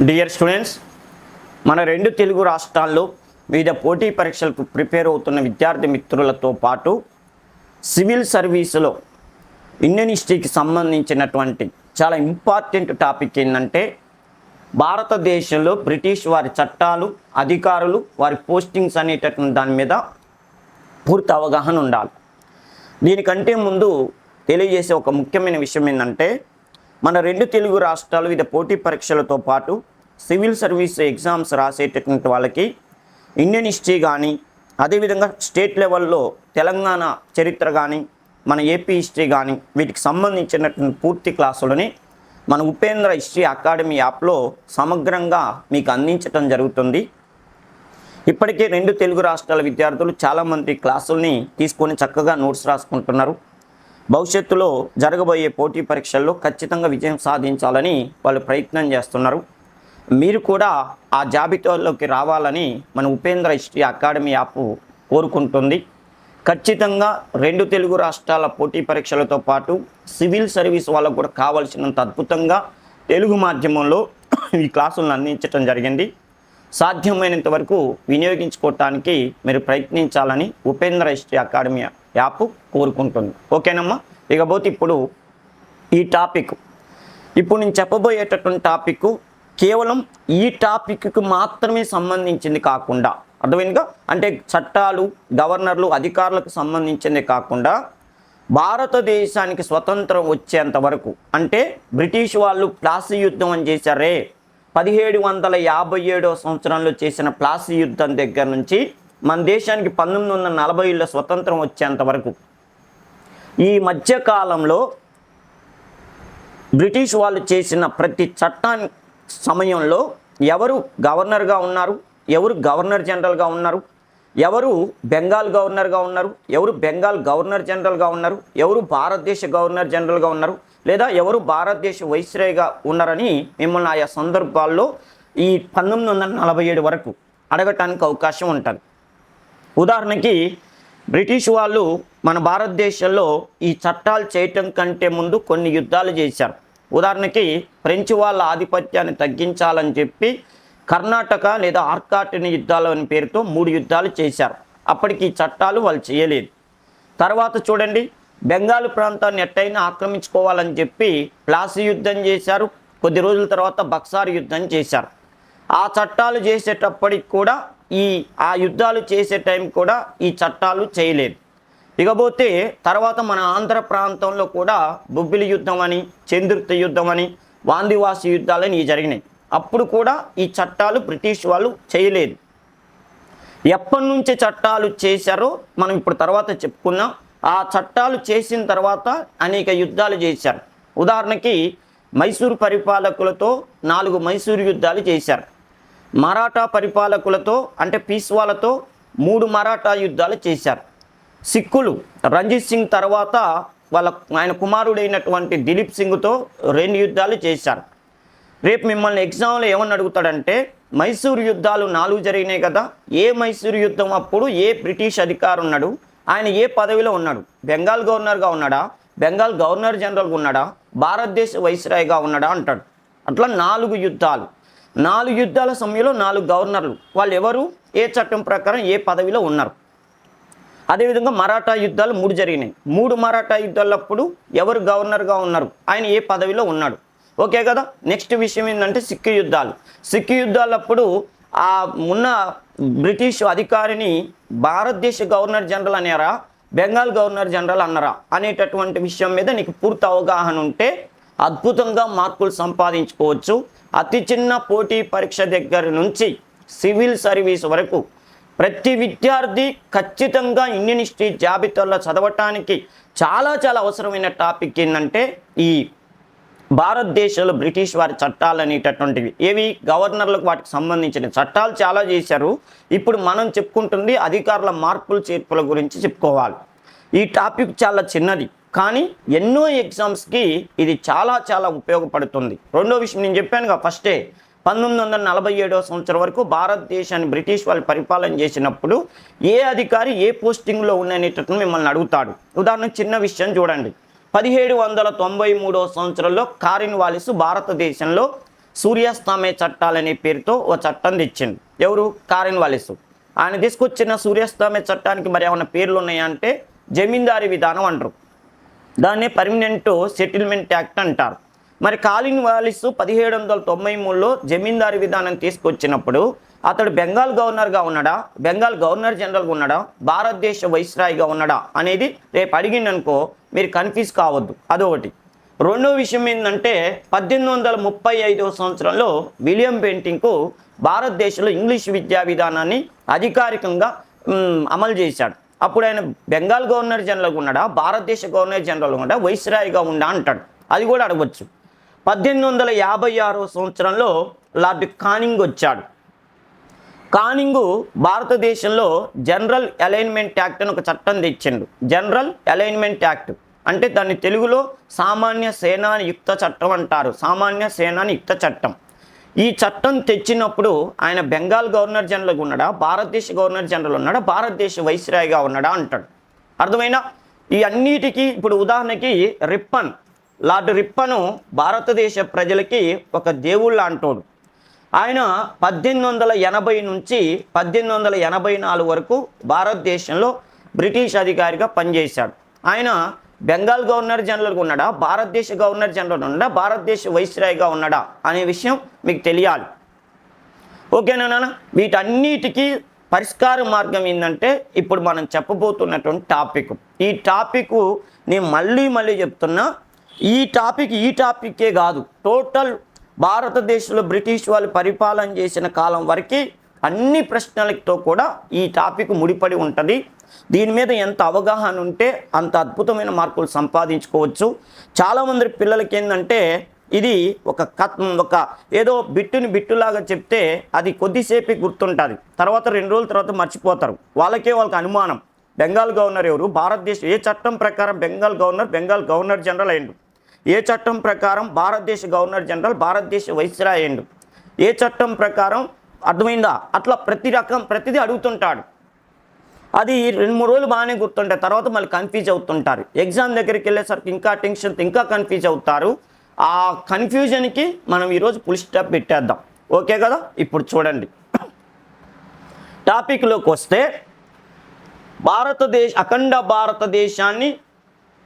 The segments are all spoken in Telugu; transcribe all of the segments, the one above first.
డియర్ స్టూడెంట్స్, మన రెండు తెలుగు రాష్ట్రాల్లో వివిధ పోటీ పరీక్షలకు ప్రిపేర్ అవుతున్న విద్యార్థి మిత్రులతో పాటు సివిల్ సర్వీసులో ఇండియన్ హిస్టరీకి సంబంధించినటువంటి చాలా ఇంపార్టెంట్ టాపిక్ ఏంటంటే భారతదేశంలో బ్రిటిష్ వారి చట్టాలు, అధికారులు, వారి పోస్టింగ్స్ అనేటటువంటి దాని మీద పూర్తి అవగాహన ఉండాలి. దీనికంటే ముందు తెలియజేసే ఒక ముఖ్యమైన విషయం ఏంటంటే మన రెండు తెలుగు రాష్ట్రాలు వివిధ పోటీ పరీక్షలతో పాటు సివిల్ సర్వీస్ ఎగ్జామ్స్ రాసేటటువంటి వాళ్ళకి ఇండియన్ హిస్టరీ కానీ, అదేవిధంగా స్టేట్ లెవెల్లో తెలంగాణ చరిత్ర కానీ, మన ఏపీ హిస్టరీ కానీ వీటికి సంబంధించినటువంటి పూర్తి క్లాసులని మన ఉపేంద్ర హిస్టరీ అకాడమీ యాప్లో సమగ్రంగా మీకు అందించడం జరుగుతుంది. ఇప్పటికే రెండు తెలుగు రాష్ట్రాల విద్యార్థులు చాలామంది క్లాసుల్ని తీసుకొని చక్కగా నోట్స్ రాసుకుంటున్నారు. భవిష్యత్తులో జరగబోయే పోటీ పరీక్షల్లో ఖచ్చితంగా విజయం సాధించాలని వాళ్ళు ప్రయత్నం చేస్తున్నారు. మీరు కూడా ఆ జాబితాలోకి రావాలని మన ఉపేంద్ర హిస్టరీ అకాడమీ యాప్ కోరుకుంటుంది. ఖచ్చితంగా రెండు తెలుగు రాష్ట్రాల పోటీ పరీక్షలతో పాటు సివిల్ సర్వీస్ వాళ్ళకు కూడా కావాల్సినంత అద్భుతంగా తెలుగు మాధ్యమంలో ఈ క్లాసులను అందించడం జరిగింది. సాధ్యమైనంత వరకు వినియోగించుకోవటానికి మీరు ప్రయత్నించాలని ఉపేంద్ర హిస్టరీ అకాడమీ యాప్ కోరుకుంటుంది. ఓకేనమ్మా? ఇకపోతే ఇప్పుడు ఈ టాపిక్, ఇప్పుడు నేను చెప్పబోయేటటువంటి టాపిక్ కేవలం ఈ టాపిక్కి మాత్రమే సంబంధించింది కాకుండా, అర్థమైందిగా, అంటే చట్టాలు, గవర్నర్లు, అధికారులకు సంబంధించింది కాకుండా భారతదేశానికి స్వతంత్రం వచ్చేంత వరకు, అంటే బ్రిటిష్ వాళ్ళు ప్లాసీ యుద్ధం అని చేశారే 1757వ సంవత్సరంలో చేసిన ప్లాసీ యుద్ధం దగ్గర నుంచి మన దేశానికి 1940లో స్వతంత్రం వచ్చేంత వరకు ఈ మధ్యకాలంలో బ్రిటిష్ వాళ్ళు చేసిన ప్రతి చట్టాన్ని సమయంలో ఎవరు గవర్నర్గా ఉన్నారు, ఎవరు గవర్నర్ జనరల్గా ఉన్నారు, ఎవరు బెంగాల్ గవర్నర్గా ఉన్నారు, ఎవరు బెంగాల్ గవర్నర్ జనరల్గా ఉన్నారు, ఎవరు భారతదేశ గవర్నర్ జనరల్గా ఉన్నారు, లేదా ఎవరు భారతదేశ వైస్రాయ్గా ఉన్నారని మిమ్మల్ని ఆయా సందర్భాల్లో ఈ 1947 వరకు అడగటానికి అవకాశం ఉంటుంది. ఉదాహరణకి బ్రిటిష్ వాళ్ళు మన భారతదేశంలో ఈ చట్టాలు చేయటం కంటే ముందు కొన్ని యుద్ధాలు చేశారు. ఉదాహరణకి ఫ్రెంచ్ వాళ్ళ ఆధిపత్యాన్ని తగ్గించాలని చెప్పి కర్ణాటక లేదా ఆర్కాటిని యుద్ధాలు అనే పేరుతో 3 యుద్ధాలు చేశారు. అప్పటికి ఈ చట్టాలు వాళ్ళు చేయలేదు. తర్వాత చూడండి, బెంగాల్ ప్రాంతాన్ని ఎట్టయినా ఆక్రమించుకోవాలని చెప్పి ప్లాసీ యుద్ధం చేశారు. కొద్ది రోజుల తర్వాత బక్సార్ యుద్ధం చేశారు. ఆ చట్టాలు చేసేటప్పటికి కూడా ఆ యుద్ధాలు చేసే టైం కూడా ఈ చట్టాలు చేయలేదు. ఇకపోతే తర్వాత మన ఆంధ్ర ప్రాంతంలో కూడా బొబ్బిలి యుద్ధం అని, చంద్రుర్తి యుద్ధం అని, వాందివాసి యుద్ధాలని జరిగినాయి. అప్పుడు కూడా ఈ చట్టాలు బ్రిటిష్ వాళ్ళు చేయలేదు. ఎప్పటి నుంచి చట్టాలు చేశారో మనం ఇప్పుడు తర్వాత చెప్పుకున్నాం. ఆ చట్టాలు చేసిన తర్వాత అనేక యుద్ధాలు చేశారు. ఉదాహరణకి మైసూరు పరిపాలకులతో 4 మైసూరు యుద్ధాలు చేశారు. మరాఠా పరిపాలకులతో అంటే పీస్వాలతో 3 మరాఠా యుద్ధాలు చేశారు. సిక్కులు రంజిత్ సింగ్ తర్వాత ఆయన కుమారుడైనటువంటి దిలీప్ సింగ్తో 2 యుద్ధాలు చేశారు. రేపు మిమ్మల్ని ఎగ్జామ్లో ఏమని అడుగుతాడంటే, మైసూరు యుద్ధాలు 4 జరిగినాయి కదా, ఏ మైసూరు యుద్ధం అప్పుడు ఏ బ్రిటిష్ అధికారి ఉన్నాడు, ఆయన ఏ పదవిలో ఉన్నాడు, బెంగాల్ గవర్నర్గా ఉన్నాడా, బెంగాల్ గవర్నర్ జనరల్గా ఉన్నాడా, భారతదేశ వైస్రాయ్గా ఉన్నాడా అంటాడు. అట్లా 4 యుద్ధాలు, 4 యుద్ధాల సమయంలో 4 గవర్నర్లు, వాళ్ళు ఎవరు, ఏ చట్టం ప్రకారం ఏ పదవిలో ఉన్నారు. అదేవిధంగా మరాఠా యుద్ధాలు 3 జరిగినాయి. 3 మరాఠా యుద్ధాలప్పుడు ఎవరు గవర్నర్గా ఉన్నారు, ఆయన ఏ పదవిలో ఉన్నాడు. ఓకే కదా. నెక్స్ట్ విషయం ఏంటంటే సిక్కు యుద్ధాలు. సిక్కు యుద్ధాలప్పుడు ఆ ఉన్న బ్రిటిష్ అధికారిని భారతదేశ గవర్నర్ జనరల్ అన్నారా, బెంగాల్ గవర్నర్ జనరల్ అన్నారా అనేటటువంటి విషయం మీద నీకు పూర్తి అవగాహన ఉంటే అద్భుతంగా మార్కులు సంపాదించుకోవచ్చు. అతి చిన్న పోటీ పరీక్ష దగ్గర నుంచి సివిల్ సర్వీస్ వరకు ప్రతి విద్యార్థి ఖచ్చితంగా ఇండియన్ హిస్టరీ జాబితాలో చదవటానికి చాలా చాలా అవసరమైన టాపిక్ ఏంటంటే ఈ భారతదేశంలో బ్రిటిష్ వారి చట్టాలు అనేటటువంటివి. ఏవి, గవర్నర్లకు వాటికి సంబంధించిన చట్టాలు చాలా చేశారు. ఇప్పుడు మనం చెప్పుకుంటుంది అధికారుల మార్పులు చేర్పుల గురించి చెప్పుకోవాలి. ఈ టాపిక్ చాలా చిన్నది, కానీ ఎన్నో ఎగ్జామ్స్కి ఇది చాలా చాలా ఉపయోగపడుతుంది. రెండో విషయం నేను చెప్పానుగా ఫస్టే, 1947వ సంవత్సరం వరకు భారతదేశాన్ని బ్రిటిష్ వాళ్ళు పరిపాలన చేసినప్పుడు ఏ అధికారి ఏ పోస్టింగ్లో ఉన్ననేటట్టు మిమ్మల్ని అడుగుతాడు. ఉదాహరణకు చిన్న విషయం చూడండి, 1793వ సంవత్సరంలో కారిన్వాలిస్ భారతదేశంలో సూర్యాస్తమయ చట్టాలనే పేరుతో ఓ చట్టం తెచ్చిండు. ఎవరు? కార్న్వాలిస్. ఆయన తీసుకొచ్చిన సూర్యాస్తమయ చట్టానికి మరి ఏమైనా పేర్లు ఉన్నాయా అంటే జమీందారీ విధానం అంటారు. దాన్నే పర్మనెంట్ సెటిల్మెంట్ యాక్ట్ అంటారు. మరి కార్న్వాలిస్ 1793లో జమీందారీ విధానం తీసుకొచ్చినప్పుడు అతడు బెంగాల్ గవర్నర్గా ఉన్నాడా, బెంగాల్ గవర్నర్ జనరల్గా ఉన్నాడా, భారతదేశ వైస్రాయ్గా ఉన్నాడా అనేది రేపు అడిగిందనుకో మీరు కన్ఫ్యూజ్ కావద్దు. అదొకటి. రెండో విషయం ఏంటంటే 1835వ సంవత్సరంలో విలియం బెంటింగ్కు భారతదేశంలో ఇంగ్లీష్ విద్యా విధానాన్ని అధికారికంగా అమలు చేశాడు. అప్పుడు ఆయన బెంగాల్ గవర్నర్ జనరల్గా ఉన్నాడా, భారతదేశ గవర్నర్ జనరల్గా ఉన్నాడా, వైస్రాయ్గా ఉండా అంటాడు. అది కూడా అడగవచ్చు. 1856వ సంవత్సరంలో లార్డ్ కానింగ్ వచ్చాడు. కానింగు భారతదేశంలో జనరల్ అలైన్మెంట్ యాక్ట్ అని ఒక చట్టం తెచ్చిండు. జనరల్ అలైన్మెంట్ యాక్ట్ అంటే దాన్ని తెలుగులో సామాన్య సేనాయుక్త చట్టం అంటారు. సామాన్య సేనాయుక్త చట్టం. ఈ చట్టం తెచ్చినప్పుడు ఆయన బెంగాల్ గవర్నర్ జనరల్గా ఉన్నాడా, భారతదేశ గవర్నర్ జనరల్ ఉన్నాడా, భారతదేశ వైస్రాయ్గా ఉన్నాడా అంటాడు. అర్థమైనా? ఈ అన్నిటికీ ఇప్పుడు ఉదాహరణకి రిప్పన్, లార్డ్ రిప్పను భారతదేశ ప్రజలకి ఒక దేవుళ్ళ అంటోడు. ఆయన 1880 నుంచి 1884 వరకు భారతదేశంలో బ్రిటిష్ అధికారిగా పనిచేశాడు. ఆయన బెంగాల్ గవర్నర్ జనరల్గా ఉన్నాడా, భారతదేశ గవర్నర్ జనరల్ ఉన్నాడా, భారతదేశ వైస్రాయ్గా ఉన్నాడా అనే విషయం మీకు తెలియాలి. ఓకేనా నాన్న? వీటన్నిటికీ పరిష్కార మార్గం ఏంటంటే ఇప్పుడు మనం చెప్పబోతున్నటువంటి టాపిక్. ఈ టాపిక్ నేను మళ్ళీ చెప్తున్నా. ఈ టాపిక్కే కాదు, టోటల్ భారతదేశంలో బ్రిటిష్ వాళ్ళు పరిపాలన చేసిన కాలం వరకు అన్ని ప్రశ్నలతో కూడా ఈ టాపిక్ ముడిపడి ఉంటుంది. దీని మీద ఎంత అవగాహన ఉంటే అంత అద్భుతమైన మార్కులు సంపాదించుకోవచ్చు. చాలామంది పిల్లలకి ఏంటంటే ఇది ఒక ఏదో బిట్టులాగా చెప్తే అది కొద్దిసేపు గుర్తుంటుంది, తర్వాత 2 రోజుల తర్వాత మర్చిపోతారు. వాళ్ళకి అనుమానం, బెంగాల్ గవర్నర్ ఎవరు, భారతదేశం ఏ చట్టం ప్రకారం బెంగాల్ గవర్నర్ జనరల్ అయ్యిండు, ఏ చట్టం ప్రకారం భారతదేశ గవర్నర్ జనరల్ భారతదేశ వైస్రాయ్ అయ్యిండు, ఏ చట్టం ప్రకారం, అర్థమైందా? అట్లా ప్రతిదీ అడుగుతుంటాడు. అది 2-3 రోజులు బాగానే గుర్తుంటాయి, తర్వాత మళ్ళీ కన్ఫ్యూజ్ అవుతుంటారు. ఎగ్జామ్ దగ్గరికి వెళ్ళేసరికి ఇంకా టెన్షన్, ఇంకా కన్ఫ్యూజ్ అవుతారు. ఆ కన్ఫ్యూజన్కి మనం ఈరోజు ఫుల్ స్టాప్ పెట్టేద్దాం. ఓకే కదా? ఇప్పుడు చూడండి, టాపిక్లోకి వస్తే అఖండ భారతదేశాన్ని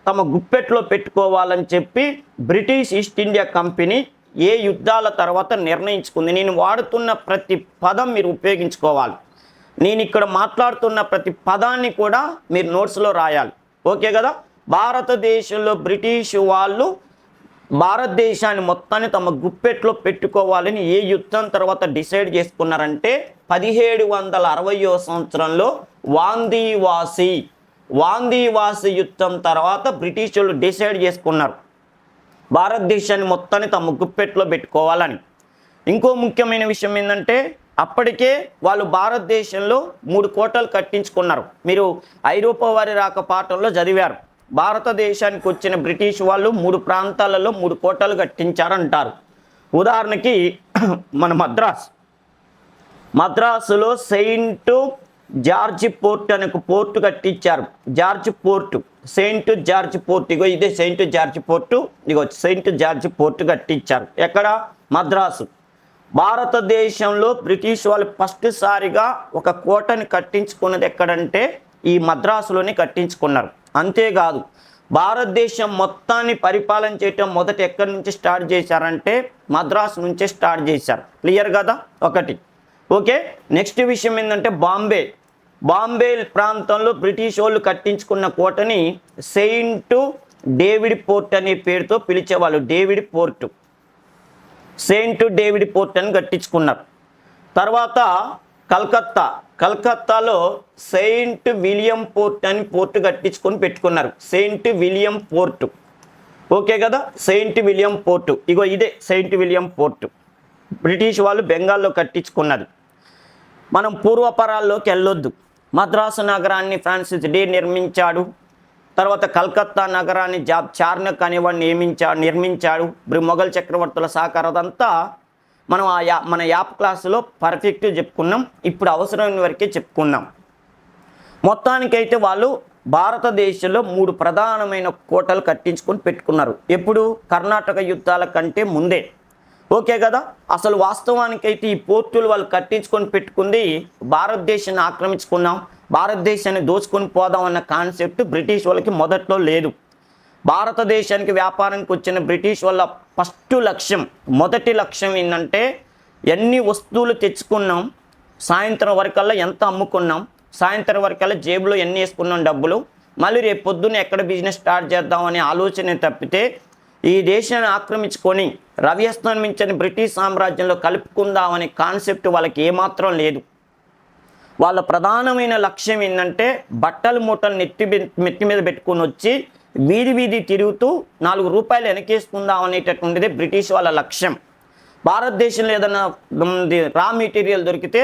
తమ గుప్పెట్లో పెట్టుకోవాలని చెప్పి బ్రిటిష్ ఈస్ట్ ఇండియా కంపెనీ ఏ యుద్ధాల తర్వాత నిర్ణయించుకుంది. నేను వాడుతున్న ప్రతి పదం మీరు ఉపయోగించుకోవాలి. నేను ఇక్కడ మాట్లాడుతున్న ప్రతి పదాన్ని కూడా మీరు నోట్స్లో రాయాలి. ఓకే కదా? భారతదేశంలో బ్రిటిష్ వాళ్ళు భారతదేశాన్ని మొత్తాన్ని తమ గుప్పెట్లో పెట్టుకోవాలని ఏ యుద్ధం తర్వాత డిసైడ్ చేసుకున్నారంటే 1760వ సంవత్సరంలో వాందీవాసి యుద్ధం తర్వాత బ్రిటిష్ వాళ్ళు డిసైడ్ చేసుకున్నారు భారతదేశాన్ని మొత్తాన్ని తమ గుప్పెట్లో పెట్టుకోవాలని. ఇంకో ముఖ్యమైన విషయం ఏంటంటే అప్పటికే వాళ్ళు భారతదేశంలో 3 కోటలు కట్టించుకున్నారు. మీరు ఐరోపా వారి రాక పాఠంలో చదివారు. భారతదేశానికి వచ్చిన బ్రిటిష్ వాళ్ళు 3 ప్రాంతాలలో 3 కోటలు కట్టించారంటారు. ఉదాహరణకి మన మద్రాసులో సెయింట్ జార్జ్ పోర్ట్ అనే ఒక పోర్టు కట్టించారు. సెయింట్ జార్జ్ పోర్ట్, ఇగో ఇదే సెయింట్ జార్జ్ పోర్టు, ఇగో సెయింట్ జార్జ్ పోర్టు కట్టించారు. ఎక్కడ? మద్రాసు. భారతదేశంలో బ్రిటిష్ వాళ్ళు ఫస్ట్ సారిగా ఒక కోటని కట్టించుకున్నది ఎక్కడంటే ఈ మద్రాసులోనే కట్టించుకున్నారు. అంతేకాదు భారతదేశం మొత్తాన్ని పరిపాలన చేయటం మొదట ఎక్కడి నుంచి స్టార్ట్ చేశారంటే మద్రాసు నుంచే స్టార్ట్ చేశారు. క్లియర్ కదా? ఒకటి. ఓకే, నెక్స్ట్ విషయం ఏంటంటే బాంబే ప్రాంతంలో బ్రిటిష్ వాళ్ళు కట్టించుకున్న కోటని సెయింట్ డేవిడ్ పోర్ట్ అనే పేరుతో పిలిచేవాళ్ళు. సెయింట్ డేవిడ్ పోర్ట్ అని కట్టించుకున్నారు. తర్వాత కలకత్తాలో సెయింట్ విలియం పోర్ట్ అని పోర్టు కట్టించుకొని పెట్టుకున్నారు. Saint William port. ఓకే కదా? సెయింట్ విలియం పోర్టు, ఇగో ఇదే సెయింట్ విలియం పోర్టు బ్రిటిష్ వాళ్ళు బెంగాల్లో కట్టించుకున్నది. మనం పూర్వపరాల్లోకి వెళ్ళొద్దు. మద్రాసు నగరాన్ని ఫ్రాన్సిస్ డే నిర్మించాడు. తర్వాత కలకత్తా నగరాన్ని చార్నక్ అనేవాడిని నిర్మించాడు. మొఘల్ చక్రవర్తుల సహకారం. అదంతా మనం మన యాప్ క్లాసులో పర్ఫెక్ట్గా చెప్పుకున్నాం. ఇప్పుడు అవసరమైన వరకే చెప్పుకున్నాం. మొత్తానికైతే వాళ్ళు భారతదేశంలో 3 ప్రధానమైన కోటలు కట్టించుకొని పెట్టుకున్నారు. ఎప్పుడు? కర్ణాటక యుద్ధాల కంటే ముందే. ఓకే కదా. అసలు వాస్తవానికైతే ఈ పోర్టులు వాళ్ళు కట్టించుకొని పెట్టుకుంది భారతదేశాన్ని ఆక్రమించుకుందాం, భారతదేశాన్ని దోచుకొని పోదాం అన్న కాన్సెప్ట్ బ్రిటిష్ వాళ్ళకి మొదట్లో లేదు. భారతదేశానికి వ్యాపారానికి వచ్చిన బ్రిటిష్ వాళ్ళ మొదటి లక్ష్యం ఏంటంటే ఎన్ని వస్తువులు తెచ్చుకున్నాం, సాయంత్రం వరకల్లా ఎంత అమ్ముకున్నాం, సాయంత్రం వరకల్లా జేబులో ఎన్ని వేసుకున్నాం డబ్బులు, మళ్ళీ రేపు పొద్దున్న ఎక్కడ బిజినెస్ స్టార్ట్ చేద్దాం అనే ఆలోచన తప్పితే ఈ దేశాన్ని ఆక్రమించుకొని రవ్యస్తమించని బ్రిటిష్ సామ్రాజ్యంలో కలుపుకుందామనే కాన్సెప్ట్ వాళ్ళకి ఏమాత్రం లేదు. వాళ్ళ ప్రధానమైన లక్ష్యం ఏంటంటే బట్టలు మూటలు నెత్తి మీద పెట్టుకొని వచ్చి వీధి తిరుగుతూ 4 రూపాయలు వెనకేసుకుందాం అనేటటువంటిది బ్రిటిష్ వాళ్ళ లక్ష్యం. భారతదేశంలో ఏదైనా రా మెటీరియల్ దొరికితే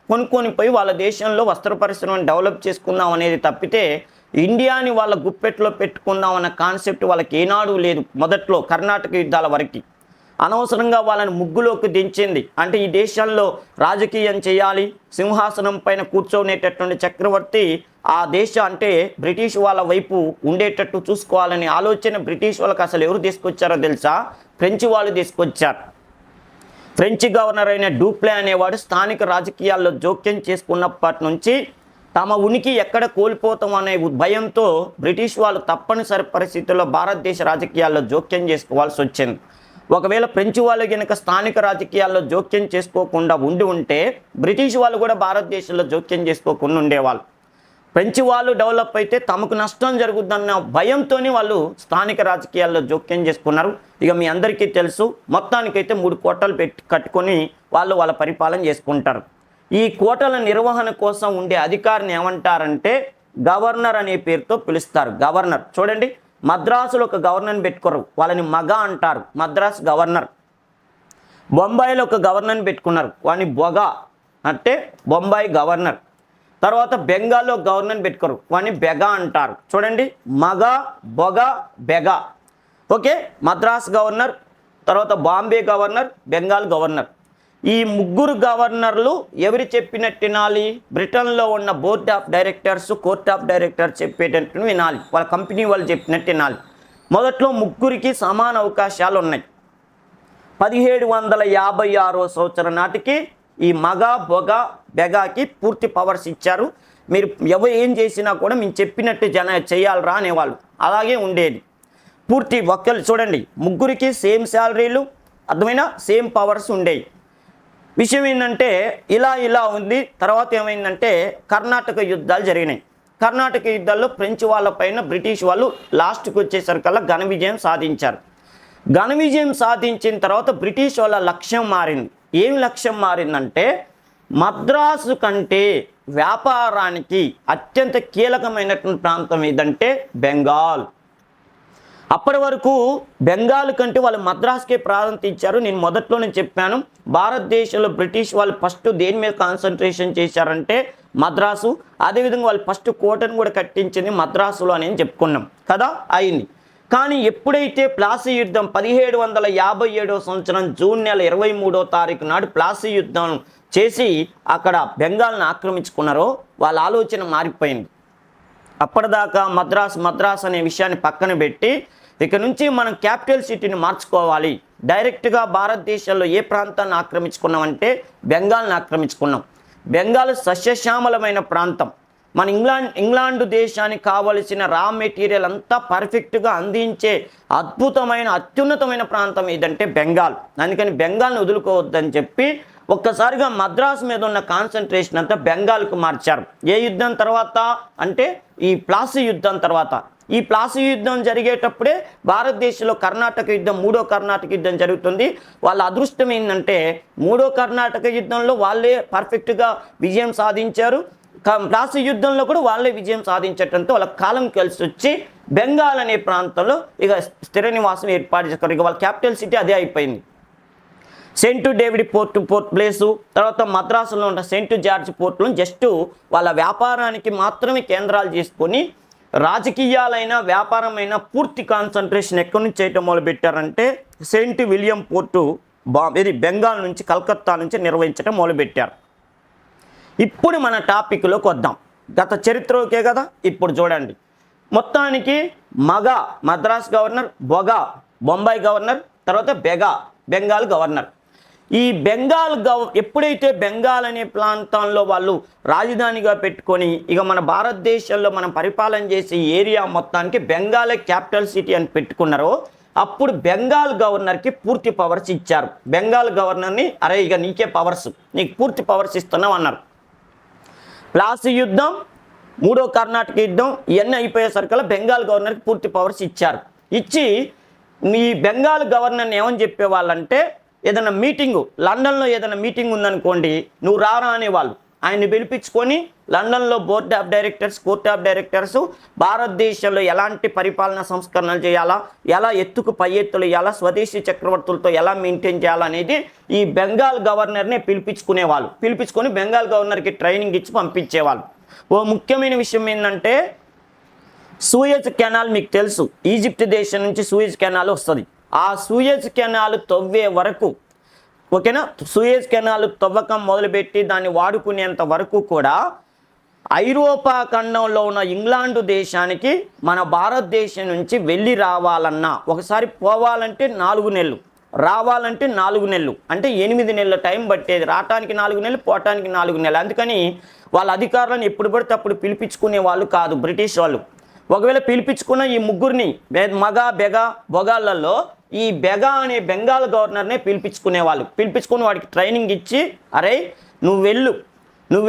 కొనుక్కొని పోయి వాళ్ళ దేశంలో వస్త్ర పరిశ్రమను డెవలప్ చేసుకుందాం అనేది తప్పితే ఇండియాని వాళ్ళ గుప్పెట్లో పెట్టుకుందాం అన్న కాన్సెప్ట్ వాళ్ళకి ఏనాడు లేదు. మొదట్లో కర్ణాటక యుద్ధాల వరకు అనవసరంగా వాళ్ళని ముగ్గులోకి దించింది. అంటే ఈ దేశంలో రాజకీయం చేయాలి, సింహాసనం పైన కూర్చోనేటటువంటి చక్రవర్తి ఆ అంటే బ్రిటిష్ వాళ్ళ వైపు ఉండేటట్టు చూసుకోవాలనే ఆలోచన బ్రిటిష్ వాళ్ళకి అసలు ఎవరు తీసుకొచ్చారో తెలుసా? ఫ్రెంచ్ వాళ్ళు తీసుకొచ్చారు. ఫ్రెంచ్ గవర్నర్ అయిన డూప్లే అనేవాడు స్థానిక రాజకీయాల్లో జోక్యం చేసుకున్నప్పటి నుంచి తమ ఉనికి ఎక్కడ కోల్పోతాం అనే భయంతో బ్రిటిష్ వాళ్ళు తప్పనిసరి పరిస్థితుల్లో భారతదేశ రాజకీయాల్లో జోక్యం చేసుకోవాల్సి వచ్చింది. ఒకవేళ ఫ్రెంచ్ వాళ్ళు కనుక స్థానిక రాజకీయాల్లో జోక్యం చేసుకోకుండా ఉంటే బ్రిటిష్ వాళ్ళు కూడా భారతదేశంలో జోక్యం చేసుకోకుండా ఉండేవాళ్ళు. ఫ్రెంచ్ వాళ్ళు డెవలప్ అయితే తమకు నష్టం జరుగుద్దన్న భయంతోనే వాళ్ళు స్థానిక రాజకీయాల్లో జోక్యం చేసుకున్నారు. ఇక మీ అందరికీ తెలుసు, మొత్తానికైతే 3 కోటలు కట్టుకొని వాళ్ళ పరిపాలన చేసుకుంటారు. ఈ కోటల నిర్వహణ కోసం ఉండే అధికారిని ఏమంటారంటే గవర్నర్ అనే పేరుతో పిలుస్తారు. గవర్నర్ చూడండి, మద్రాసులో ఒక గవర్నర్ని పెట్టుకోరు, వాళ్ళని మగ అంటారు, మద్రాస్ గవర్నర్. బొంబాయిలో ఒక గవర్నర్ని పెట్టుకున్నారు, వాడిని బొగ అంటే బొంబాయి గవర్నర్. తర్వాత బెంగాల్లో గవర్నర్ని పెట్టుకోరు, వాడిని బెగ అంటారు. చూడండి, మగ, బొగ, బెగ. ఓకే, మద్రాస్ గవర్నర్, తర్వాత బాంబే గవర్నర్, బెంగాల్ గవర్నర్. ఈ 3 గవర్నర్లు ఎవరు చెప్పినట్టు వినాలి? బ్రిటన్లో ఉన్న board of directors, court of directors చెప్పేటట్టు వినాలి, వాళ్ళ కంపెనీ వాళ్ళు చెప్పినట్టు వినాలి. మొదట్లో 3కి సమాన అవకాశాలు ఉన్నాయి. 1756వ సంవత్సరం నాటికి ఈ మగ, బొగ, బెగాకి పూర్తి పవర్స్ ఇచ్చారు. మీరు ఎవరు ఏం చేసినా కూడా మేము చెప్పినట్టు చేయాలరా అనేవాళ్ళు. అలాగే ఉండేది. పూర్తి ఒక్కరు చూడండి, 3కి సేమ్ శాలరీలు, అర్థమైనా సేమ్ పవర్స్ ఉండేవి. విషయం ఏంటంటే ఇలా ఉంది. తర్వాత ఏమైందంటే కర్ణాటక యుద్ధాలు జరిగినాయి. కర్ణాటక యుద్ధాల్లో ఫ్రెంచ్ వాళ్ళపైన బ్రిటిష్ వాళ్ళు లాస్ట్కి వచ్చేసరికల్లా ఘన విజయం సాధించారు. ఘన విజయం సాధించిన తర్వాత బ్రిటిష్ వాళ్ళ లక్ష్యం మారింది. ఏం లక్ష్యం మారిందంటే మద్రాసు కంటే వ్యాపారానికి అత్యంత కీలకమైనటువంటి ప్రాంతం ఏదంటే బెంగాల్. అప్పటి వరకు బెంగాల్ కంటే వాళ్ళు మద్రాసుకే ప్రాధాన్యత ఇచ్చారు. నేను మొదట్లోనే చెప్పాను, భారతదేశంలో బ్రిటిష్ వాళ్ళు ఫస్ట్ దేని మీద కాన్సన్ట్రేషన్ చేశారంటే మద్రాసు. అదేవిధంగా వాళ్ళు ఫస్ట్ కోటను కూడా కట్టించింది మద్రాసులో అని చెప్పుకున్నాం కదా, అయింది. కానీ ఎప్పుడైతే ప్లాసీ యుద్ధం 1757వ సంవత్సరం జూన్ నెల 23వ తారీఖు నాడు ప్లాసీ యుద్ధం చేసి అక్కడ బెంగాల్ని ఆక్రమించుకున్నారో వాళ్ళ ఆలోచన మారిపోయింది. అప్పటిదాకా మద్రాస్ అనే విషయాన్ని పక్కన పెట్టి ఇక నుంచి మనం క్యాపిటల్ సిటీని మార్చుకోవాలి. డైరెక్ట్గా భారతదేశంలో ఏ ప్రాంతాన్ని ఆక్రమించుకున్నామంటే బెంగాల్ని ఆక్రమించుకున్నాం. బెంగాల్ సస్యశ్యామలమైన ప్రాంతం. మన ఇంగ్లాండ్ దేశానికి కావలసిన రా మెటీరియల్ అంతా పర్ఫెక్ట్గా అందించే అత్యున్నతమైన ప్రాంతం ఏదంటే బెంగాల్. అందుకని బెంగాల్ని వదులుకోవద్దని చెప్పి ఒక్కసారిగా మద్రాసు మీద ఉన్న కాన్సన్ట్రేషన్ అంతా బెంగాల్కు మార్చారు. ఏ యుద్ధం తర్వాత అంటే ఈ ప్లాసీ యుద్ధం తర్వాత. ఈ ప్లాసీ యుద్ధం జరిగేటప్పుడే భారతదేశంలో కర్ణాటక యుద్ధం, 3వ కర్ణాటక యుద్ధం జరుగుతుంది. వాళ్ళ అదృష్టం ఏంటంటే 3వ కర్ణాటక యుద్ధంలో వాళ్ళే పర్ఫెక్ట్గా విజయం సాధించారు. ప్లాసీ యుద్ధంలో కూడా వాళ్ళే విజయం సాధించడంతో వాళ్ళ కాలం కలిసి వచ్చి బెంగాల్ అనే ప్రాంతంలో ఇక స్థిర నివాసం ఏర్పాటు చేస్తారు. ఇక వాళ్ళ క్యాపిటల్ సిటీ అదే అయిపోయింది. సెయింట్ డేవిడ్ పోర్ట్ ప్లేసు, తర్వాత మద్రాసులో ఉన్న సెయింట్ జార్జ్ పోర్టులను జస్ట్ వాళ్ళ వ్యాపారానికి మాత్రమే కేంద్రాలు చేసుకొని రాజకీయాలైన వ్యాపారమైన పూర్తి కాన్సన్ట్రేషన్ ఎక్కడి నుంచి చేయటం మొదలుపెట్టారంటే సెయింట్ విలియం పోర్టు ఇది బెంగాల్ నుంచి, కలకత్తా నుంచి నిర్వహించడం మొదలుపెట్టారు. ఇప్పుడు మన టాపిక్లోకి వద్దాం. గత చరిత్ర ఓకే కదా. ఇప్పుడు చూడండి, మొత్తానికి మగ మద్రాస్ గవర్నర్, బొగ బొంబాయి గవర్నర్, తర్వాత బెగ బెంగాల్ గవర్నర్. ఈ బెంగాల్ ఎప్పుడైతే బెంగాల్ అనే ప్రాంతంలో వాళ్ళు రాజధానిగా పెట్టుకొని ఇక మన భారతదేశంలో మనం పరిపాలన చేసే ఏరియా మొత్తానికి బెంగాలే క్యాపిటల్ సిటీ అని పెట్టుకున్నారో అప్పుడు బెంగాల్ గవర్నర్కి పూర్తి పవర్స్ ఇచ్చారు. బెంగాల్ గవర్నర్ని అరే ఇక నీకే పవర్స్, నీకు పూర్తి పవర్స్ ఇస్తున్నాం అన్నారు. ప్లాసీ యుద్ధం, మూడో కర్ణాటక యుద్ధం ఇవన్నీ అయిపోయేసరికల్లా బెంగాల్ గవర్నర్కి పూర్తి పవర్స్ ఇచ్చారు. ఇచ్చి ఈ బెంగాల్ గవర్నర్ని ఏమని చెప్పేవాళ్ళంటే ఏదైనా మీటింగు లండన్లో ఏదైనా మీటింగ్ ఉందనుకోండి నువ్వు రారా అనేవాళ్ళు. ఆయన్ని పిలిపించుకొని లండన్లో board of directors, court of directors భారతదేశంలో ఎలాంటి పరిపాలనా సంస్కరణలు చేయాలా, ఎలా ఎత్తుకు పై ఎత్తులు ఇవ్వాలా, స్వదేశీ చక్రవర్తులతో ఎలా మెయింటైన్ చేయాలనేది ఈ బెంగాల్ గవర్నర్నే పిలిపించుకునేవాళ్ళు. పిలిపించుకొని బెంగాల్ గవర్నర్కి ట్రైనింగ్ ఇచ్చి పంపించేవాళ్ళు. ఓ ముఖ్యమైన విషయం ఏంటంటే సూయజ్ కెనాల్ మీకు తెలుసు, ఈజిప్ట్ దేశం నుంచి సూయజ్ కెనాల్ వస్తుంది. ఆ సూయజ్ కెనాల్ తవ్వే వరకు ఓకేనా, సూయజ్ కెనాల్ తవ్వకం మొదలుపెట్టి దాన్ని వాడుకునేంత వరకు కూడా ఐరోపా ఖండంలో ఉన్న ఇంగ్లాండు దేశానికి మన భారతదేశం నుంచి వెళ్ళి రావాలన్నా ఒకసారి పోవాలంటే 4 నెలలు, రావాలంటే 4 నెలలు, అంటే 8 నెలల టైం పట్టేది. రావటానికి 4 నెలలు, పోవటానికి 4 నెలలు. అందుకని వాళ్ళ అధికారులను ఎప్పుడు పడితే అప్పుడు పిలిపించుకునే వాళ్ళు కాదు బ్రిటిష్ వాళ్ళు. ఒకవేళ పిలిపించుకున్న ఈ ముగ్గురిని మగ, బెగ, బొగాళ్ళల్లో ఈ బెగా అనే బెంగాల్ గవర్నర్నే పిలిపించుకునేవాళ్ళు. పిలిపించుకొని వాడికి ట్రైనింగ్ ఇచ్చి అరే నువ్వు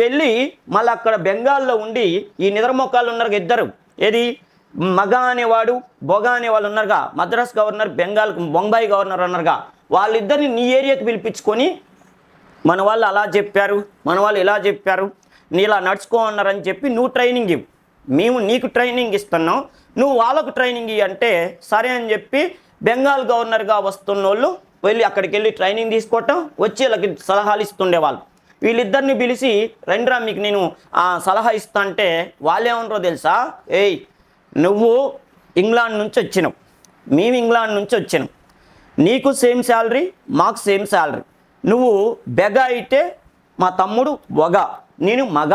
వెళ్ళి మళ్ళీ అక్కడ బెంగాల్లో ఉండి ఈ నిద్రమొక్కాలు ఉన్నారు ఇద్దరు, ఏది మగ అనేవాడు, బొగ అనేవాళ్ళు ఉన్నారుగా, మద్రాస్ గవర్నర్, బొంబాయి గవర్నర్ ఉన్నారుగా, వాళ్ళిద్దరిని నీ ఏరియాకి పిలిపించుకొని మన వాళ్ళు అలా చెప్పారు, మన వాళ్ళు ఇలా చెప్పారు, నీ ఇలా నడుచుకో అన్నారని చెప్పి నువ్వు ట్రైనింగ్ ఇవ్వు, మేము నీకు ట్రైనింగ్ ఇస్తున్నాం, నువ్వు వాళ్ళకు ట్రైనింగ్ ఇవ్వు అంటే సరే అని చెప్పి బెంగాల్ గవర్నర్గా వస్తున్న వాళ్ళు వెళ్ళి అక్కడికి వెళ్ళి ట్రైనింగ్ తీసుకోవటం, వచ్చి వీళ్ళకి సలహాలు ఇస్తుండేవాళ్ళు. వీళ్ళిద్దరిని పిలిచి రండిరా మీకు నేను సలహా ఇస్తా అంటే వాళ్ళు ఏమన్నారో తెలుసా, ఏయ్ నువ్వు ఇంగ్లాండ్ నుంచి వచ్చినావు, మేము ఇంగ్లాండ్ నుంచి వచ్చినాం, నీకు సేమ్ శాలరీ, మాకు సేమ్ శాలరీ, నువ్వు బెగ అయితే మా తమ్ముడు బొగ, నేను మగ,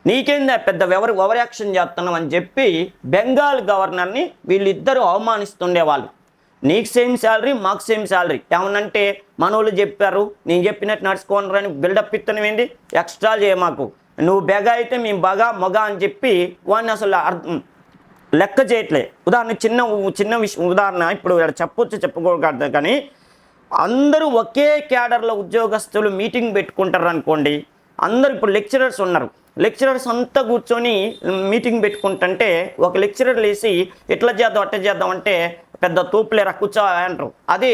నీకేందా పెద్ద ఓవర్ యాక్షన్ చేస్తున్నావు అని చెప్పి బెంగాల్ గవర్నర్ని వీళ్ళిద్దరూ అవమానిస్తుండేవాళ్ళు. నీకు సేమ్ శాలరీ, మాకు సేమ్ శాలరీ, ఏమనంటే మనోళ్ళు చెప్పారు నేను చెప్పినట్టు నడుచుకోనరా అని బిల్డప్ ఇత్తనం ఏంటి, ఎక్స్ట్రా చేయ మాకు, నువ్వు బెగ అయితే మేము బగా మొగ అని చెప్పి వాడిని అసలు లెక్క చేయట్లే. చిన్న విషయం ఉదాహరణ ఇప్పుడు చెప్పుకోగలదు కానీ అందరూ ఒకే క్యాడర్లో ఉద్యోగస్తులు మీటింగ్ పెట్టుకుంటారు అనుకోండి, అందరూ ఇప్పుడు లెక్చరర్స్ ఉన్నారు, లెక్చరర్స్ అంతా కూర్చొని మీటింగ్ పెట్టుకుంటుంటే ఒక లెక్చరర్ లేసి ఎట్లా చేద్దాం అట్లా చేద్దాం అంటే పెద్ద తోపులేరా కూర్చో అంటారు. అదే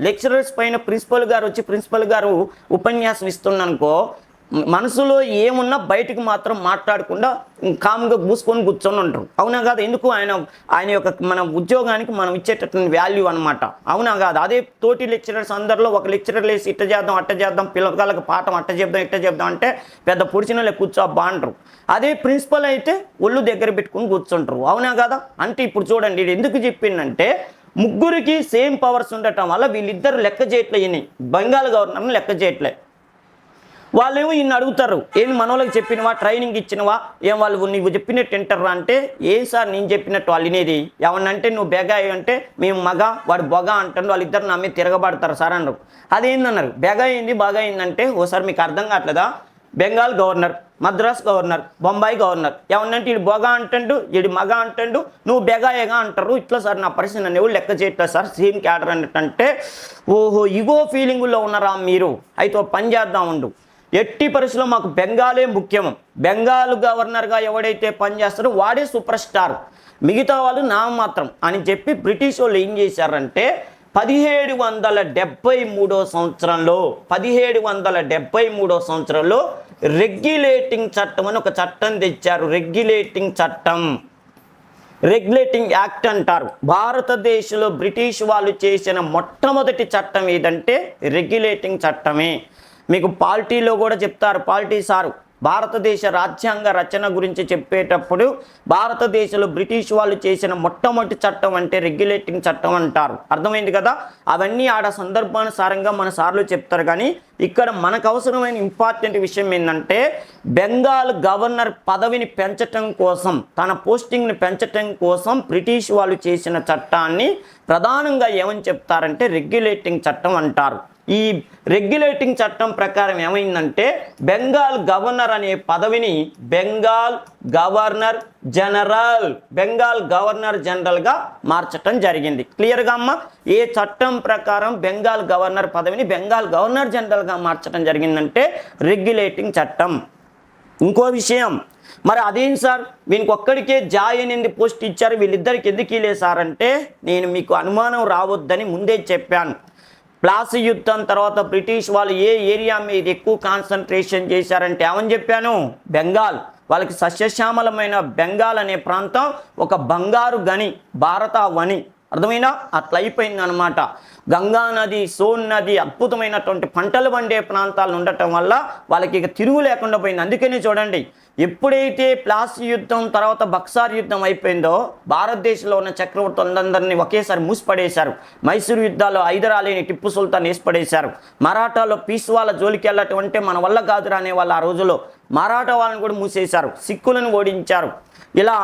లెక్చరర్స్ పైన ప్రిన్సిపల్ గారు ఉపన్యాసం ఇస్తున్నానుకో మనసులో ఏమున్నా బయటకు మాత్రం మాట్లాడకుండా కామ్గా పూసుకొని కూర్చొని ఉంటారు. అవునా కాదు? ఎందుకు ఆయన యొక్క మన ఉద్యోగానికి మనం ఇచ్చేటటువంటి వాల్యూ అనమాట. అవునా కాదు? అదే తోటి లెక్చరర్స్ అందరిలో ఒక లెక్చరర్ లేసి ఇట్ట చేద్దాం అట్ట చేద్దాం, పిల్లకాళ్ళకి పాఠం అట్ట చెప్దాం ఇట్ట చెప్దాం అంటే పెద్ద పొడిచినలే కూర్చోబ్బా అంటారు. అదే ప్రిన్సిపల్ అయితే ఒళ్ళు దగ్గర పెట్టుకుని కూర్చుంటారు. అవునా కదా? అంటే ఇప్పుడు చూడండి ఇది ఎందుకు చెప్పిందంటే ముగ్గురికి సేమ్ పవర్స్ ఉండటం వల్ల వీళ్ళిద్దరు లెక్క చేయట్లే, బెంగాల్ గవర్నర్ని లెక్క చేయట్లే. వాళ్ళేమో ఈయన అడుగుతారు, ఏమి మనోళ్ళకి చెప్పినవా, ట్రైనింగ్ ఇచ్చినవా, ఏం వాళ్ళు నీవు చెప్పినట్టు వింటారా అంటే ఏం సార్ నేను చెప్పినట్టు వాళ్ళు వినేది, ఏమన్నంటే నువ్వు బెగ అంటే మేము మగ, వాడు బొగ అంటాడు, వాళ్ళిద్దరు నా మీద తిరగబడతారు సార్ అన్నారు. అదేందన్నారు, బెగ అయింది బాగా అయిందంటే ఓసారి మీకు అర్థం కావట్లేదా, Bengal governor, Madras governor, Bombay governor, ఏమన్నంటే వీడు బొగ అంటాడు, వీడు మగ అంటాడు, నువ్వు బెగాయగా అంటారు, ఇట్లా సార్ నా పరిస్థితి నన్ను ఎవరు లెక్క చేయట్లేదు సార్, సేమ్ క్యాడర్ అన్నట్టంటే ఓహో ఇగో ఫీలింగుల్లో ఉన్నారా మీరు, అయితే పని చేద్దాం ఉండు, ఎట్టి పరిస్థితుల్లో మాకు బెంగాలే ముఖ్యం, బెంగాల్ గవర్నర్గా ఎవడైతే పనిచేస్తారో వాడే సూపర్ స్టార్, మిగతా వాళ్ళు నామమాత్రం అని చెప్పి బ్రిటిష్ వాళ్ళు ఏం చేశారంటే 1773 సంవత్సరంలో రెగ్యులేటింగ్ చట్టం అని ఒక చట్టం తెచ్చారు. రెగ్యులేటింగ్ యాక్ట్ అంటారు. భారతదేశంలో బ్రిటిష్ వాళ్ళు చేసిన మొట్టమొదటి చట్టం ఏదంటే రెగ్యులేటింగ్ చట్టమే. మీకు పాలిటీలో కూడా చెప్తారు, పాలిటీ సారు భారతదేశ రాజ్యాంగ రచన గురించి చెప్పేటప్పుడు భారతదేశంలో బ్రిటిష్ వాళ్ళు చేసిన మొట్టమొదటి చట్టం అంటే రెగ్యులేటింగ్ చట్టం అంటారు. అర్థమైంది కదా. అవన్నీ ఆడ సందర్భానుసారంగా మన సార్లు చెప్తారు. కానీ ఇక్కడ మనకు అవసరమైన ఇంపార్టెంట్ విషయం ఏంటంటే బెంగాల్ గవర్నర్ పదవిని పెంచటం కోసం, తన పోస్టింగ్ని పెంచటం కోసం బ్రిటిష్ వాళ్ళు చేసిన చట్టాన్ని ప్రధానంగా ఏమని చెప్తారంటే రెగ్యులేటింగ్ చట్టం అంటారు. ఈ రెగ్యులేటింగ్ చట్టం ప్రకారం ఏమైందంటే బెంగాల్ గవర్నర్ అనే పదవిని బెంగాల్ గవర్నర్ జనరల్గా మార్చటం జరిగింది. క్లియర్గా అమ్మ, ఏ చట్టం ప్రకారం బెంగాల్ గవర్నర్ పదవిని బెంగాల్ గవర్నర్ జనరల్గా మార్చటం జరిగిందంటే రెగ్యులేటింగ్ చట్టం. ఇంకో విషయం, మరి అదేం సార్ వీనికి ఒక్కడికే జాయ్ అనేది పోస్ట్ ఇచ్చారు, వీళ్ళిద్దరికి ఎందుకు ఇలే సార్ అంటే నేను మీకు అనుమానం రావద్దని ముందే చెప్పాను. ప్లాసీ యుద్ధం తర్వాత బ్రిటిష్ వాళ్ళు ఏ ఏరియా మీద ఎక్కువ కాన్సన్ట్రేషన్ చేశారంటే ఏమని చెప్పాను, బెంగాల్. వాళ్ళకి సస్యశ్యామలమైన బెంగాల్ అనే ప్రాంతం ఒక బంగారు గని, భారత వని. అర్థమైనా అట్లా అయిపోయింది అనమాట. గంగా నది, సోన్ నది అద్భుతమైనటువంటి పంటలు పండే ప్రాంతాలు ఉండటం వల్ల వాళ్ళకి ఇక తిరుగు లేకుండా పోయింది. అందుకనే చూడండి, ఎప్పుడైతే ప్లాసీ యుద్ధం తర్వాత బక్సార్ యుద్ధం అయిపోయిందో భారతదేశంలో ఉన్న చక్రవర్తులందరినీ ఒకేసారి మూసిపడేశారు. మైసూరు యుద్ధాల్లో హైదరాలీని టిప్పు సుల్తాన్ వేసిపడేశారు. మరాఠాలో పీస్వాల జోలికి వెళ్ళటం అంటే మన వల్ల కాదురా అనే వాళ్ళు ఆ రోజుల్లో మరాఠా వాళ్ళని కూడా మూసేశారు, సిక్కులను ఓడించారు. ఇలా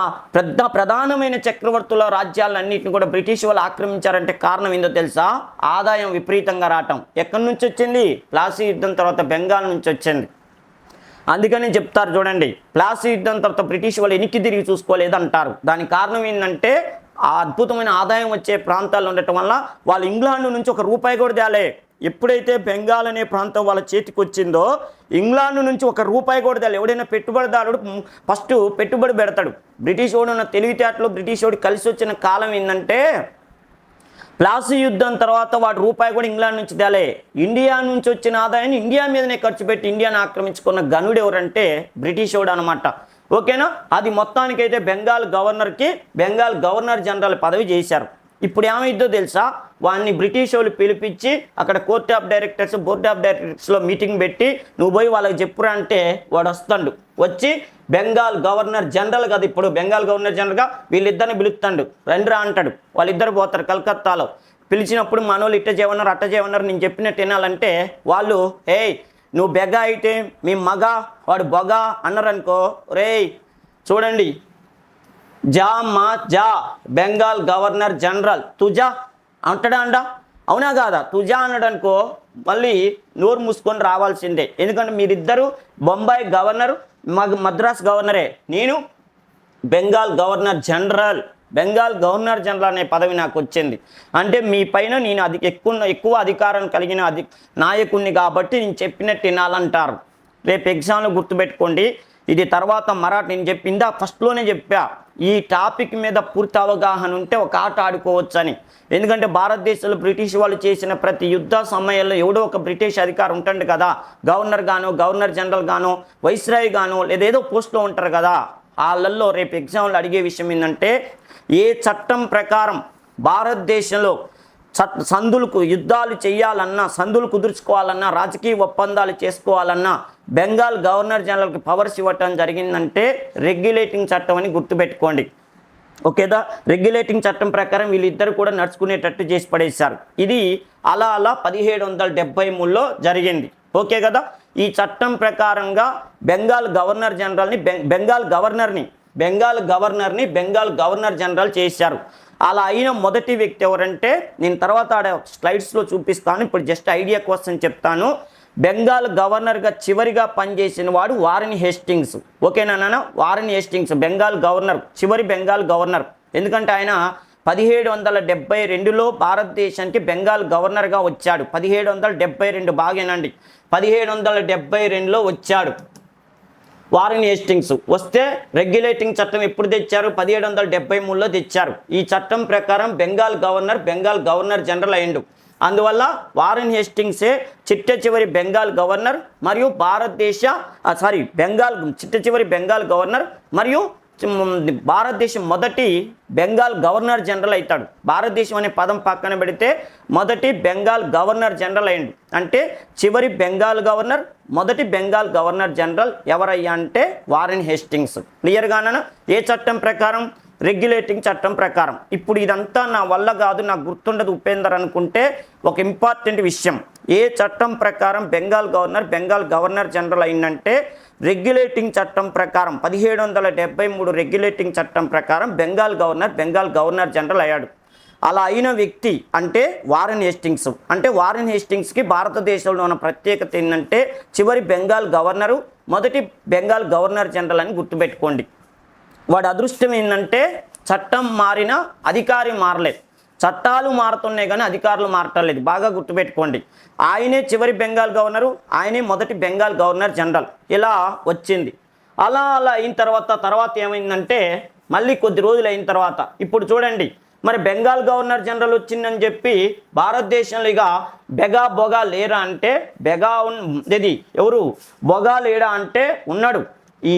ప్రధానమైన చక్రవర్తుల రాజ్యాలన్నింటినీ కూడా బ్రిటిష్ వాళ్ళు ఆక్రమించారంటే కారణం ఏందో తెలుసా, ఆదాయం విపరీతంగా రావటం. ఎక్కడి నుంచి వచ్చింది, ప్లాసీ యుద్ధం తర్వాత బెంగాల్ నుంచి వచ్చింది. అందుకని చెప్తారు చూడండి, ప్లాసీ యుద్ధం తర్వాత బ్రిటిష్ వాళ్ళు ఎనికి తిరిగి చూసుకోలేదు అంటారు. దానికి కారణం ఏంటంటే ఆ అద్భుతమైన ఆదాయం వచ్చే ప్రాంతాల్లో ఉండటం వల్ల వాళ్ళు ఇంగ్లాండ్ నుంచి ఒక రూపాయి కూడా తేలే. ఎప్పుడైతే బెంగాల్ అనే ప్రాంతం వాళ్ళ చేతికి వచ్చిందో ఇంగ్లాండ్ నుంచి ఒక రూపాయి కూడా తేలే. ఎవడైనా పెట్టుబడిదారుడు ఫస్ట్ పెట్టుబడి పెడతాడు. బ్రిటిష్ వాడు ఉన్న తెలివితేటలు బ్రిటిష్ వాడు కలిసి వచ్చిన కాలం ఏంటంటే ప్లాసీ యుద్ధం తర్వాత వాడు రూపాయి కూడా ఇంగ్లాండ్ నుంచి తేలే. ఇండియా నుంచి వచ్చిన ఆదాయాన్ని ఇండియా మీదనే ఖర్చు పెట్టి ఇండియాని ఆక్రమించుకున్న గనుడు ఎవరంటే బ్రిటిష్ వాడు అనమాట. ఓకేనా. అది మొత్తానికైతే బెంగాల్ గవర్నర్కి బెంగాల్ గవర్నర్ జనరల్ పదవి చేశారు. ఇప్పుడు ఏమైందో తెలుసా, వాడిని బ్రిటిష్ వాళ్ళు పిలిపించి అక్కడ బోర్డ్ ఆఫ్ డైరెక్టర్స్లో మీటింగ్ పెట్టి నువ్వు పోయి వాళ్ళకి చెప్పురా అంటే వాడు వస్తాడు. వచ్చి బెంగాల్ గవర్నర్ జనరల్ కదా, ఇప్పుడు బెంగాల్ గవర్నర్ జనరల్గా వీళ్ళిద్దరిని పిలుస్తాడు, రండిరా అంటాడు. వాళ్ళిద్దరు పోతారు కలకత్తాలో. పిలిచినప్పుడు మనోళ్ళు ఇట్ట చేయమన్నారు అట్ట చేయమన్నారు నేను చెప్పినట్టు వినాలంటే వాళ్ళు నువ్వు బెగ అయితే మీ మగ వాడు బొగ అన్నారనుకో, రేయ్ చూడండి జా మా జా బెంగాల్ గవర్నర్ జనరల్ తుజా అంటాడా అండ, అవునా కాదా, తుజా అన్నాడు అనుకో మళ్ళీ నోరు మూసుకొని రావాల్సిందే. ఎందుకంటే మీరిద్దరు బొంబాయి గవర్నర్ మద్రాస్ గవర్నరే, నేను బెంగాల్ గవర్నర్ జనరల్ అనే పదవి నాకు వచ్చింది. అంటే మీ పైన నేను ఎక్కువ అధికారం కలిగిన నాయకుడిని కాబట్టి నేను చెప్పినట్టు వినాలంటారు. రేపు ఎగ్జామ్లో గుర్తుపెట్టుకోండి. ఇది తర్వాత నేను చెప్పిందా ఫస్ట్లోనే చెప్పా, ఈ టాపిక్ మీద పూర్తి అవగాహన ఉంటే ఒక ఆట ఆడుకోవచ్చు అని. ఎందుకంటే భారతదేశంలో బ్రిటిష్ వాళ్ళు చేసిన ప్రతి యుద్ధ సమయంలో ఎవడో ఒక బ్రిటిష్ అధికారి ఉంటుంది కదా, గవర్నర్ గానో గవర్నర్ జనరల్ గానో వైస్రాయ్ గానో లేదేదో పోస్ట్లో ఉంటారు కదా. వాళ్ళల్లో రేపు ఎగ్జామ్లో అడిగే విషయం ఏంటంటే ఏ చట్టం ప్రకారం భారతదేశంలో సంధులకు యుద్ధాలు చేయాలన్నా, సంధులు కుదుర్చుకోవాలన్నా, రాజకీయ ఒప్పందాలు చేసుకోవాలన్నా బెంగాల్ గవర్నర్ జనరల్కి పవర్స్ ఇవ్వటం జరిగిందంటే రెగ్యులేటింగ్ చట్టం అని గుర్తుపెట్టుకోండి. ఓకేదా. రెగ్యులేటింగ్ చట్టం ప్రకారం వీళ్ళిద్దరు కూడా నడుచుకునేటట్టు చేసి పడేశారు. ఇది అలా 1773లో జరిగింది. ఓకే కదా. ఈ చట్టం ప్రకారంగా బెంగాల్ గవర్నర్ జనరల్ని బెంగాల్ గవర్నర్ జనరల్ చేశారు. అలా అయిన మొదటి వ్యక్తి ఎవరంటే నేను తర్వాత స్లైడ్స్లో చూపిస్తాను, ఇప్పుడు జస్ట్ ఐడియా కోసం చెప్తాను. బెంగాల్ గవర్నర్గా చివరిగా పనిచేసిన వాడు వారెన్ హేస్టింగ్స్. ఓకేనా నాన్న, వారెన్ హేస్టింగ్స్ చివరి బెంగాల్ గవర్నర్. ఎందుకంటే ఆయన 1772లో భారతదేశానికి బెంగాల్ గవర్నర్గా వచ్చాడు. 1772 బాగేనండి, 1772లో వచ్చాడు వారెన్ హేస్టింగ్స్. వస్తే రెగ్యులేటింగ్ చట్టం ఎప్పుడు తెచ్చారు, 1773లో తెచ్చారు. ఈ చట్టం ప్రకారం బెంగాల్ గవర్నర్ జనరల్ అయ్యిండు. అందువల్ల వారెన్ హేస్టింగ్సే చిట్ట చివరి బెంగాల్ గవర్నర్ మరియు చిట్ట చివరి బెంగాల్ గవర్నర్ మరియు భారతదేశం మొదటి బెంగాల్ గవర్నర్ జనరల్ అవుతాడు. భారతదేశం అనే పదం పక్కన పెడితే మొదటి బెంగాల్ గవర్నర్ జనరల్ అయ్యిండు. అంటే చివరి బెంగాల్ గవర్నర్, మొదటి బెంగాల్ గవర్నర్ జనరల్ ఎవరయ్యా అంటే వారెన్ హేస్టింగ్స్. క్లియర్గానా? ఏ చట్టం ప్రకారం? రెగ్యులేటింగ్ చట్టం ప్రకారం. ఇప్పుడు ఇదంతా నా వల్ల కాదు, నాకు గుర్తుండదు ఉపేందర్ అనుకుంటే ఒక ఇంపార్టెంట్ విషయం, ఏ చట్టం ప్రకారం బెంగాల్ గవర్నర్ జనరల్ అయిందంటే రెగ్యులేటింగ్ చట్టం ప్రకారం 1773 రెగ్యులేటింగ్ చట్టం ప్రకారం బెంగాల్ గవర్నర్ జనరల్ అయ్యాడు. అలా అయిన వ్యక్తి అంటే వారెన్ హేస్టింగ్స్. అంటే వారెన్ హేస్టింగ్స్కి భారతదేశంలో ఉన్న ప్రత్యేకత ఏంటంటే చివరి బెంగాల్ గవర్నరు, మొదటి బెంగాల్ గవర్నర్ జనరల్ అని గుర్తుపెట్టుకోండి. వాడి అదృష్టం ఏంటంటే చట్టం మారినా అధికారి మారలేదు. చట్టాలు మారుతున్నాయి కానీ అధికారులు మారటలేదు. బాగా గుర్తుపెట్టుకోండి. ఆయనే చివరి బెంగాల్ గవర్నరు, ఆయనే మొదటి బెంగాల్ గవర్నర్ జనరల్. ఇలా వచ్చింది. అలా అయిన తర్వాత ఏమైందంటే మళ్ళీ కొద్ది రోజులు అయిన తర్వాత ఇప్పుడు చూడండి, మరి బెంగాల్ గవర్నర్ జనరల్ వచ్చిందని చెప్పి భారతదేశంలో ఇక బెగా బొగా లేరా అంటే ఇది ఎవరు బొగా లేడా అంటే ఉన్నాడు. ఈ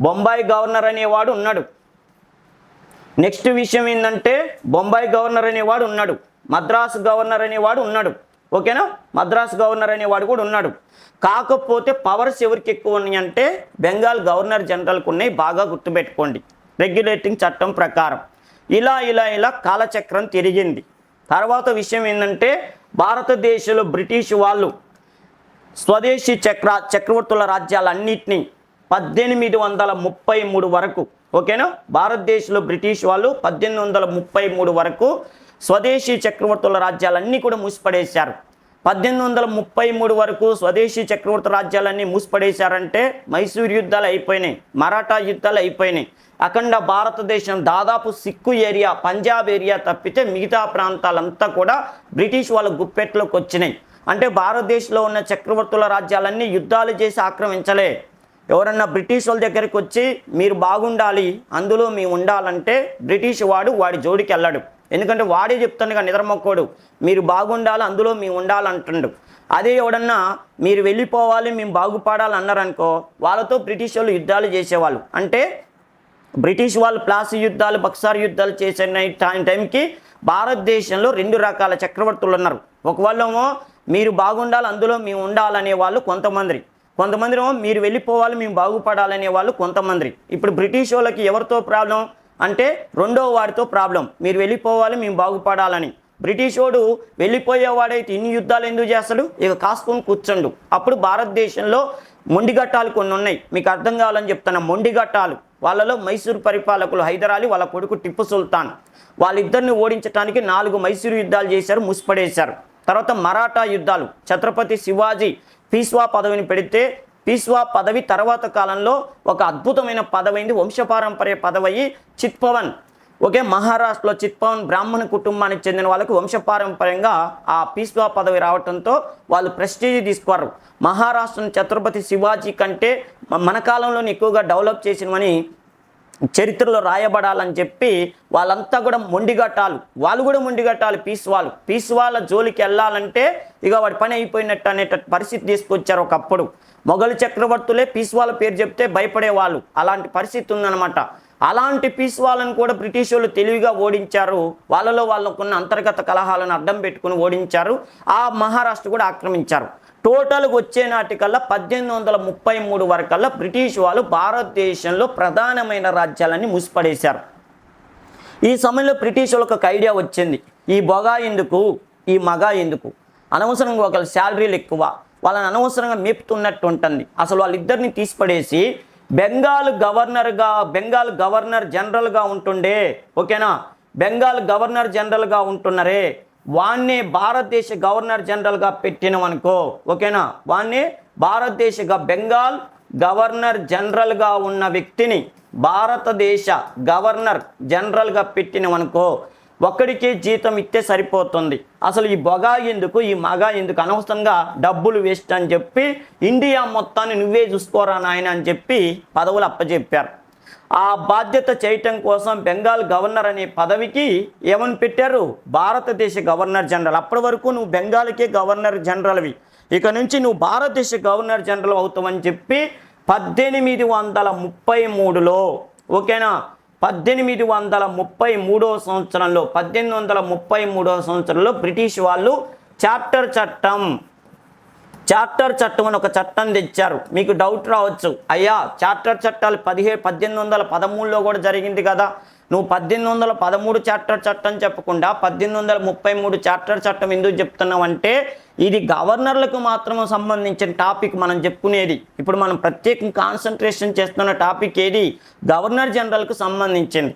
బొంబాయి గవర్నర్ అనేవాడు ఉన్నాడు. నెక్స్ట్ విషయం ఏంటంటే బొంబాయి గవర్నర్ అనేవాడు ఉన్నాడు, మద్రాసు గవర్నర్ అనేవాడు ఉన్నాడు. ఓకేనా? మద్రాసు గవర్నర్ అనేవాడు కూడా ఉన్నాడు. కాకపోతే పవర్స్ ఎవరికి ఎక్కువ ఉన్నాయి అంటే బెంగాల్ గవర్నర్ జనరల్కి ఉన్నాయి. బాగా గుర్తుపెట్టుకోండి రెగ్యులేటింగ్ చట్టం ప్రకారం. ఇలా కాలచక్రం తిరిగింది. తర్వాత విషయం ఏంటంటే భారతదేశంలో బ్రిటిష్ వాళ్ళు స్వదేశీ చక్రవర్తుల రాజ్యాలన్నింటినీ 1833 వరకు, ఓకేనా, భారతదేశంలో బ్రిటిష్ వాళ్ళు 1833 వరకు స్వదేశీ చక్రవర్తుల రాజ్యాలన్నీ కూడా మూసిపడేశారు. 1833 వరకు స్వదేశీ చక్రవర్తి రాజ్యాలన్నీ మూసిపడేశారంటే మైసూర్ యుద్ధాలు అయిపోయినాయి, మరాఠా యుద్ధాలు అయిపోయినాయి. అఖండ భారతదేశం దాదాపు సిక్కు ఏరియా, పంజాబ్ ఏరియా తప్పితే మిగతా ప్రాంతాలంతా కూడా బ్రిటిష్ వాళ్ళ గుప్పెట్లోకి వచ్చినాయి. అంటే భారతదేశంలో ఉన్న చక్రవర్తుల రాజ్యాలన్నీ యుద్ధాలు చేసి ఆక్రమించలే. ఎవరన్నా బ్రిటిష్ వాళ్ళ దగ్గరికి వచ్చి మీరు బాగుండాలి, అందులో మేము ఉండాలంటే బ్రిటిష్ వాడి జోడికి వెళ్ళాడు. ఎందుకంటే వాడే చెప్తాడుగా నిద్రమొక్కోడు, మీరు బాగుండాలి, అందులో మేము ఉండాలంటుండు. అదే ఎవడన్నా మీరు వెళ్ళిపోవాలి, మేము బాగుపడాలి అన్నారనుకో, వాళ్ళతో బ్రిటిష్ వాళ్ళు యుద్ధాలు చేసేవాళ్ళు. అంటే బ్రిటిష్ వాళ్ళు ప్లాసీ యుద్ధాలు, బక్సార్ యుద్ధాలు చేసే టైంకి భారతదేశంలో 2 రకాల చక్రవర్తులు ఉన్నారు. ఒకవేళేమో మీరు బాగుండాలి, అందులో మేము ఉండాలనే వాళ్ళు కొంతమంది ఏమో మీరు వెళ్ళిపోవాలి, మేము బాగుపడాలనే వాళ్ళు కొంతమంది. ఇప్పుడు బ్రిటిష్ వాళ్ళకి ఎవరితో ప్రాబ్లం అంటే రెండో వాడితో ప్రాబ్లం, మీరు వెళ్ళిపోవాలి, మేము బాగుపడాలని. బ్రిటిష్ వాడు వెళ్ళిపోయేవాడైతే ఇన్ని యుద్ధాలు ఎందుకు చేస్తాడు? ఇక కాసుకొని కూర్చోండు. అప్పుడు భారతదేశంలో మొండిఘట్టాలు కొన్ని ఉన్నాయి, మీకు అర్థం కావాలని చెప్తాను. మొండిఘట్టాలు వాళ్ళలో మైసూరు పరిపాలకులు హైదర్ అలీ, వాళ్ళ కొడుకు టిప్పు సుల్తాన్, వాళ్ళిద్దరిని ఓడించడానికి 4 మైసూరు యుద్ధాలు చేశారు, ముసిపడేశారు. తర్వాత మరాఠా యుద్ధాలు, ఛత్రపతి శివాజీ పీస్వా పదవిని పెడితే పీస్వా పదవి తర్వాత కాలంలో ఒక అద్భుతమైన పదవైంది, వంశపారంపర్య పదవి చిత్పవన్. ఓకే, మహారాష్ట్రలో చిత్పవన్ బ్రాహ్మణ కుటుంబానికి చెందిన వాళ్ళకు వంశపారంపర్యంగా ఆ పీస్వా పదవి రావడంతో వాళ్ళు ప్రెస్టీజ్ తీసుకున్నారు. మహారాష్ట్రను ఛత్రపతి శివాజీ కంటే మన కాలంలోనే ఎక్కువగా డెవలప్ చేసినవని చరిత్రలో రాయబడాలని చెప్పి వాళ్ళంతా కూడా మొండిగట్టాలు, వాళ్ళు కూడా మొండిగట్టాలి. పీస్వాల జోలికి వెళ్ళాలంటే ఇక వాడి పని అయిపోయినట్టు అనేట పరిస్థితి తీసుకొచ్చారు. ఒకప్పుడు మొఘల్ చక్రవర్తులే పీస్వాల పేరు చెప్తే భయపడేవాళ్ళు, అలాంటి పరిస్థితి ఉందన్నమాట. అలాంటి పీస్వాలను కూడా బ్రిటిష్ వాళ్ళు తెలివిగా ఓడించారు. వాళ్ళకున్న అంతర్గత కలహాలను అడ్డం పెట్టుకుని ఓడించారు. ఆ మహారాష్ట్ర కూడా ఆక్రమించారు. టోటల్గా వచ్చే నాటికల్లా 1833 వరకల్లా బ్రిటిష్ వాళ్ళు భారతదేశంలో ప్రధానమైన రాజ్యాలన్నీ మూసిపడేశారు. ఈ సమయంలో బ్రిటిష్ వాళ్ళకి ఒక ఐడియా వచ్చింది, ఈ బొగా ఎందుకు, ఈ మగా ఎందుకు, అనవసరంగా ఒకళ్ళ శాలరీలు ఎక్కువ, వాళ్ళని అనవసరంగా మేపుతున్నట్టు ఉంటుంది. అసలు వాళ్ళిద్దరిని తీసిపడేసి బెంగాల్ గవర్నర్ జనరల్గా ఉంటుండే, ఓకేనా, బెంగాల్ గవర్నర్ జనరల్గా ఉంటున్నారే, వాన్నే భారతదేశ గవర్నర్ జనరల్గా పెట్టినవనుకో, ఓకేనా, వాన్నే బెంగాల్ గవర్నర్ జనరల్గా ఉన్న వ్యక్తిని భారతదేశ గవర్నర్ జనరల్గా పెట్టినవనుకో, ఒక్కడికే జీతం ఇస్తే సరిపోతుంది. అసలు ఈ బొగా ఎందుకు, ఈ మగా ఎందుకు, అనవసరంగా డబ్బులు వేస్ట్ అని చెప్పి ఇండియా మొత్తాన్ని నువ్వే చూసుకోరా నాయన అని చెప్పి పదవులు అప్పచెప్పారు. ఆ బాధ్యత చేయటం కోసం బెంగాల్ గవర్నర్ అనే పదవికి ఏమని పెట్టారు? భారతదేశ గవర్నర్ జనరల్. అప్పటి వరకు నువ్వు బెంగాల్కే గవర్నర్ జనరల్వి, ఇక నుంచి నువ్వు భారతదేశ గవర్నర్ జనరల్ అవుతావని చెప్పి 1833లో ఓకేనా. 1833 సంవత్సరంలో 1833 సంవత్సరంలో బ్రిటిష్ వాళ్ళు చార్టర్ చట్టం అని ఒక చట్టం తెచ్చారు. మీకు డౌట్ రావచ్చు, అయ్యా చార్టర్ చట్టాలు 1813లో కూడా జరిగింది కదా, నువ్వు 1813 చార్టర్ చట్టం చెప్పకుండా 1833 చార్టర్ చట్టం ఎందుకు చెప్తున్నావు అంటే, ఇది గవర్నర్లకు మాత్రమే సంబంధించిన టాపిక్ మనం చెప్పుకునేది. ఇప్పుడు మనం ప్రత్యేకంగా కాన్సన్ట్రేషన్ చేస్తున్న టాపిక్ ఏది, గవర్నర్ జనరల్కు సంబంధించింది.